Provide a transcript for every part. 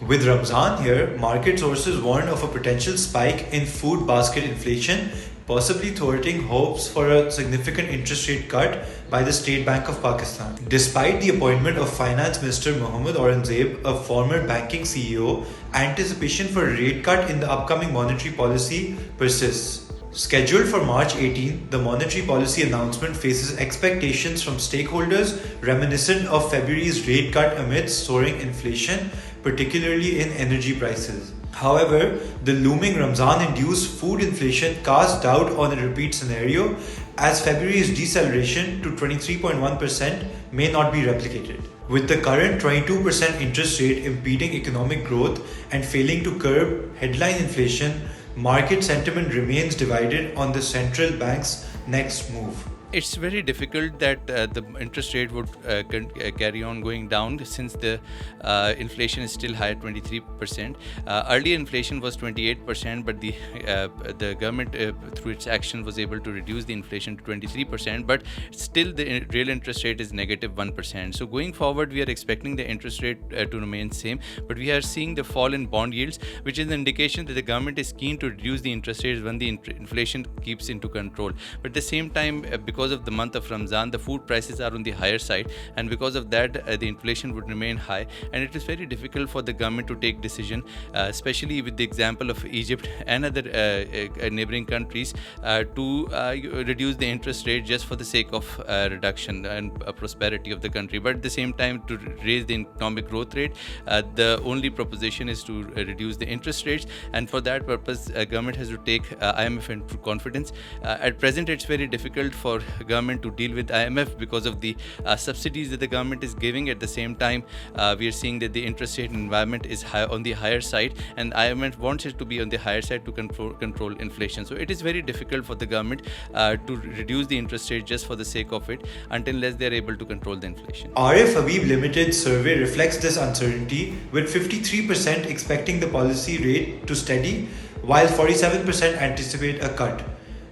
With Ramazan here, market sources warn of a potential spike in food basket inflation, possibly thwarting hopes for a significant interest rate cut by the State Bank of Pakistan. Despite the appointment of Finance Minister Muhammad Aurangzeb, a former banking CEO, anticipation for a rate cut in the upcoming monetary policy persists. Scheduled for March 18, the monetary policy announcement faces expectations from stakeholders reminiscent of February's rate cut amidst soaring inflation, particularly in energy prices. However, the looming Ramazan-induced food inflation casts doubt on a repeat scenario, as February's deceleration to 23.1% may not be replicated. With the current 22% interest rate impeding economic growth and failing to curb headline inflation, market sentiment remains divided on the central bank's next move. It's very difficult that the interest rate would carry on going down since the inflation is still high at 23%. Earlier inflation was 28%, but the government through its action was able to reduce the inflation to 23%, but still the real interest rate is negative 1%. So going forward, we are expecting the interest rate to remain same, but we are seeing the fall in bond yields, which is an indication that the government is keen to reduce the interest rates when the inflation keeps into control. But at the same time, because of the month of Ramazan, the food prices are on the higher side, and because of that, the inflation would remain high, and it is very difficult for the government to take decision, especially with the example of Egypt and other neighboring countries, to reduce the interest rate just for the sake of reduction and prosperity of the country. But at the same time, to raise the economic growth rate, the only proposition is to reduce the interest rates, and for that purpose, government has to take IMF into confidence. At present, it's very difficult for government to deal with IMF because of the subsidies that the government is giving. At the same time, we are seeing that the interest rate environment is high on the higher side, and IMF wants it to be on the higher side to control inflation. So it is very difficult for the government to reduce the interest rate just for the sake of it, unless they are able to control the inflation. RF Habib Limited survey reflects this uncertainty, with 53% expecting the policy rate to steady, while 47% anticipate a cut.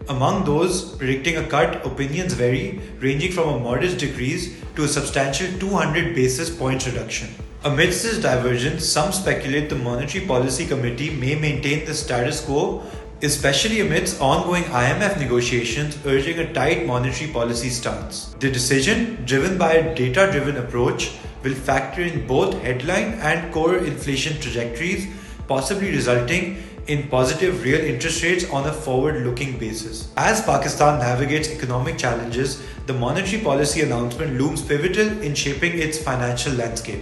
Among those predicting a cut, opinions vary, ranging from a modest decrease to a substantial 200 basis points reduction. Amidst this divergence, some speculate the Monetary Policy Committee may maintain the status quo, especially amidst ongoing IMF negotiations urging a tight monetary policy stance. The decision, driven by a data-driven approach, will factor in both headline and core inflation trajectories, possibly resulting in positive real interest rates on a forward-looking basis. As Pakistan navigates economic challenges, the monetary policy announcement looms pivotal in shaping its financial landscape.